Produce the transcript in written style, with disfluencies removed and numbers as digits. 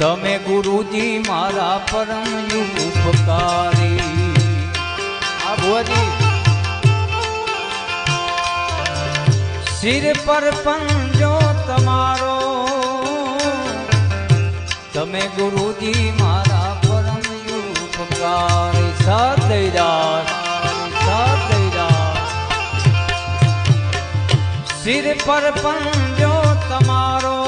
તમે ગુરુજી મારા પરમ ઉપકારી। આ ભુવાજી सिर पर पंजो तमारो तमे गुरुजी मारा परम उपकारी। साथ सिर पर पंजो तमारो